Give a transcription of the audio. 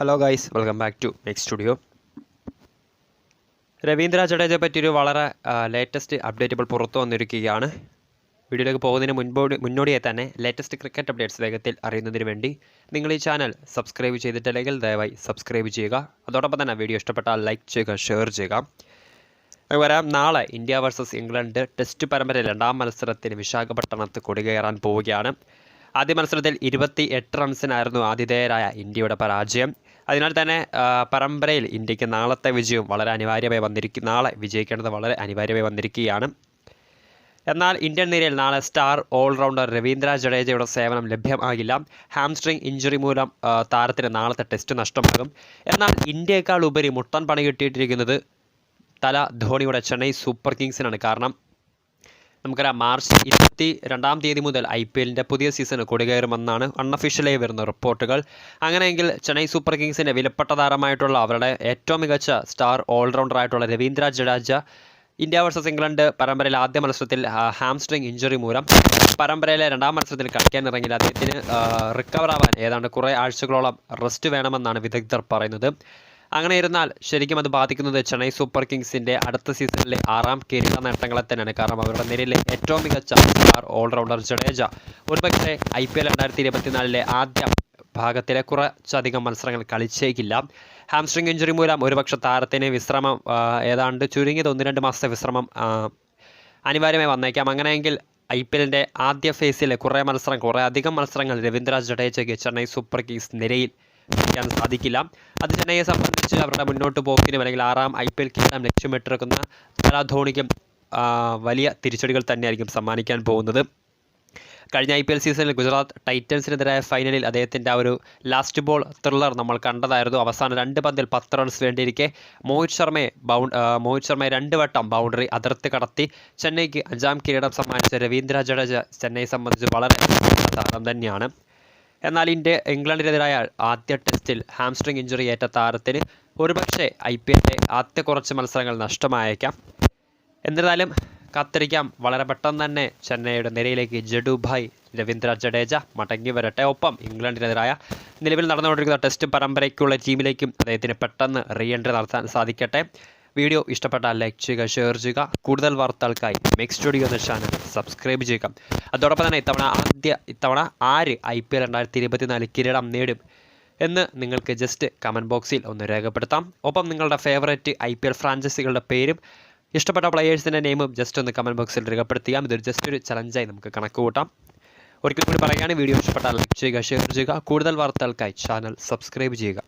Hello guys, welcome back to Mech studio. Ravindra ജഡേജയെ പറ്റിയൊരു വളരെ ലേറ്റസ്റ്റ് അപ്ഡേറ്റ് ഇപ്പോൾ പുറത്തു വന്നിരിക്കുകയാണ്. വീഡിയോയിലേക്ക് പോകുന്നതിന് മുന്നോടിയായി തന്നെ ലേറ്റസ്റ്റ് ക്രിക്കറ്റ് അപ്ഡേറ്റ്സ് വേഗത്തിൽ അറിയുന്നതിന് വേണ്ടി നിങ്ങൾ ഈ ചാനൽ സബ്സ്ക്രൈബ് ചെയ്തിട്ടില്ലെങ്കിൽ ദയവായി സബ്സ്ക്രൈബ് ചെയ്യുക. അതോടൊപ്പം തന്നെ വീഡിയോ ഇഷ്ടപ്പെട്ടാൽ ലൈക്ക് ചെയ്യുക, ഷെയർ ചെയ്യുക. വരാം, നാളെ ഇന്ത്യ വേഴ്സസ് ഇംഗ്ലണ്ട് ടെസ്റ്റ് പരമ്പരയിൽ രണ്ടാം മത്സരത്തിന് വിശാഖപട്ടണത്ത് കൊടികയറാൻ പോവുകയാണ്. ആദ്യ മത്സരത്തിൽ 28 റൺസിനായിരുന്നു ആതിഥേയരായ ഇന്ത്യയുടെ പരാജയം. അതിനാൽ തന്നെ പരമ്പരയിൽ ഇന്ത്യക്ക് നാളത്തെ വിജയം വളരെ അനിവാര്യമായി നാളെ വിജയിക്കേണ്ടത് വളരെ അനിവാര്യമായി വന്നിരിക്കുകയാണ്. എന്നാൽ ഇന്ത്യൻ നിരയിൽ നാളെ സ്റ്റാർ ഓൾറൗണ്ടർ രവീന്ദ്ര ജഡേജയുടെ സേവനം ലഭ്യമാകില്ല. ഹാംസ്ട്രിങ് ഇഞ്ചുറി മൂലം താരത്തിന് നാളത്തെ ടെസ്റ്റ് നഷ്ടമാകും. എന്നാൽ ഇന്ത്യയേക്കാൾ ഉപരി മുട്ടൻ പണി കിട്ടിയിട്ടിരിക്കുന്നത് തല ധോണിയുടെ ചെന്നൈ സൂപ്പർ കിങ്സിനാണ്. കാരണം നമുക്കറിയാം, മാർച്ച് 22 മുതൽ IPLൻ്റെ പുതിയ സീസണ് കൊടികയറുമെന്നാണ് അൺഒഫീഷ്യലായി വരുന്ന റിപ്പോർട്ടുകൾ. അങ്ങനെയെങ്കിൽ ചെന്നൈ സൂപ്പർ കിങ്സിൻ്റെ വിലപ്പെട്ട താരമായിട്ടുള്ള അവരുടെ ഏറ്റവും മികച്ച സ്റ്റാർ ഓൾറൗണ്ടറായിട്ടുള്ള Ravindra Jadeja India versus England പരമ്പരയിൽ ആദ്യ മത്സരത്തിൽ ഹാംസ്ട്രിങ് ഇഞ്ചുറി മൂലം പരമ്പരയിലെ രണ്ടാം മത്സരത്തിൽ കളിക്കാൻ ഇറങ്ങില്ല. അദ്ദേഹത്തിന് റിക്കവർ ആവാൻ ഏതാണ്ട് കുറേ ആഴ്ചകളോളം റെസ്റ്റ് വേണമെന്നാണ് വിദഗ്ധർ പറയുന്നത്. അങ്ങനെ ഇരുന്നാൽ ശരിക്കും അത് ബാധിക്കുന്നത് ചെന്നൈ സൂപ്പർ കിങ്സിൻ്റെ അടുത്ത സീസണിലെ 6ാം കിരീട നേട്ടങ്ങളെ തന്നെയാണ്. കാരണം അവരുടെ നിരയിലെ ഏറ്റവും മികച്ച സ്റ്റാർ ഓൾറൗണ്ടർ ജഡേജ ഒരുപക്ഷെ IPL 2024 ആദ്യ ഭാഗത്തിലെ കുറച്ചധികം മത്സരങ്ങൾ കളിച്ചേക്കില്ല. ഹാംസ്ട്രിങ് ഇഞ്ചുറി മൂലം ഒരുപക്ഷെ താരത്തിന് വിശ്രമം ഏതാണ്ട് ചുരുങ്ങിയത് 1-2 മാസത്തെ വിശ്രമം അനിവാര്യമായി വന്നേക്കാം. അങ്ങനെയെങ്കിൽ IPLൻ്റെ ആദ്യ ഫേസിലെ കുറേ അധികം മത്സരങ്ങൾ രവീന്ദ്ര ജഡേജയ്ക്ക് ചെന്നൈ സൂപ്പർ കിങ്സ് നിരയിൽ കളിക്കാൻ സാധിക്കില്ല. അത് ചെന്നൈയെ സംബന്ധിച്ച് അവരുടെ മുന്നോട്ട് പോക്കിനും അല്ലെങ്കിൽ 6ാം IPL കിരീടം ലക്ഷ്യമിട്ടിരിക്കുന്ന തല ധോണിക്കും വലിയ തിരിച്ചടികൾ തന്നെയായിരിക്കും സമ്മാനിക്കാൻ പോകുന്നത്. കഴിഞ്ഞ IPL സീസണിൽ ഗുജറാത്ത് ടൈറ്റൻസിനെതിരായ ഫൈനലിൽ അദ്ദേഹത്തിൻ്റെ ആ ഒരു ലാസ്റ്റ് ബോൾ ത്രില്ലർ നമ്മൾ കണ്ടതായിരുന്നു. അവസാന 2 പന്തിൽ 10 റൺസ് വേണ്ടിയിരിക്കെ മോഹിത് ശർമ്മയെ 2 വട്ടം ബൗണ്ടറി അതിർത്തി കടത്തി ചെന്നൈക്ക് 5ാം കിരീടം സമ്മാനിച്ച രവീന്ദ്ര ജഡേജ ചെന്നൈയെ സംബന്ധിച്ച് വളരെ താരം തന്നെയാണ്. എന്നാൽ ഇംഗ്ലണ്ടിനെതിരായ ആദ്യ ടെസ്റ്റിൽ ഹാംസ്ട്രിങ് ഇഞ്ചുറി ഏറ്റ താരത്തിന് ഒരുപക്ഷെ IPLൻ്റെ ആദ്യ കുറച്ച് മത്സരങ്ങൾ നഷ്ടമായേക്കാം. എന്നിരുന്നാലും കാത്തിരിക്കാം. വളരെ പെട്ടെന്ന് തന്നെ ചെന്നൈയുടെ നിരയിലേക്ക് ജഡുഭായ് രവീന്ദ്ര ജഡേജ മടങ്ങി വരട്ടെ. ഒപ്പം ഇംഗ്ലണ്ടിനെതിരായ നിലവിൽ നടന്നുകൊണ്ടിരിക്കുന്ന ടെസ്റ്റ് പരമ്പരയ്ക്കുള്ള ടീമിലേക്കും അദ്ദേഹത്തിന് പെട്ടെന്ന് റീ എൻട്രി നടത്താൻ സാധിക്കട്ടെ. വീഡിയോ ഇഷ്ടപ്പെട്ടാൽ ലൈക്ക് ചെയ്യുക, ഷെയർ ചെയ്യുക. കൂടുതൽ വാർത്തകൾക്കായി മെക് സ്റ്റുഡിയോ എന്ന ചാനൽ സബ്സ്ക്രൈബ് ചെയ്യുക. അതോടൊപ്പം തന്നെ ഇത്തവണ ആര് IPL 2024 കിരീടം നേടും എന്ന് നിങ്ങൾക്ക് ജസ്റ്റ് കമൻറ്റ് ബോക്സിൽ ഒന്ന് രേഖപ്പെടുത്താം. ഒപ്പം നിങ്ങളുടെ ഫേവറേറ്റ് IPL ഫ്രാഞ്ചൈസികളുടെ പേരും ഇഷ്ടപ്പെട്ട പ്ലെയേഴ്സിൻ്റെ നെയിമും ജസ്റ്റ് ഒന്ന് കമൻറ്റ് ബോക്സിൽ രേഖപ്പെടുത്തിയാൽ ഇതൊരു ജസ്റ്റ് ഒരു ചലഞ്ചായി നമുക്ക് കണക്ക് കൂട്ടാം. ഒരിക്കൽ കൂടി പറയുകയാണ്, വീഡിയോ ഇഷ്ടപ്പെട്ടാൽ ലൈക്ക് ചെയ്യുക, ഷെയർ ചെയ്യുക. കൂടുതൽ വാർത്തകൾക്കായി ചാനൽ സബ്സ്ക്രൈബ് ചെയ്യുക.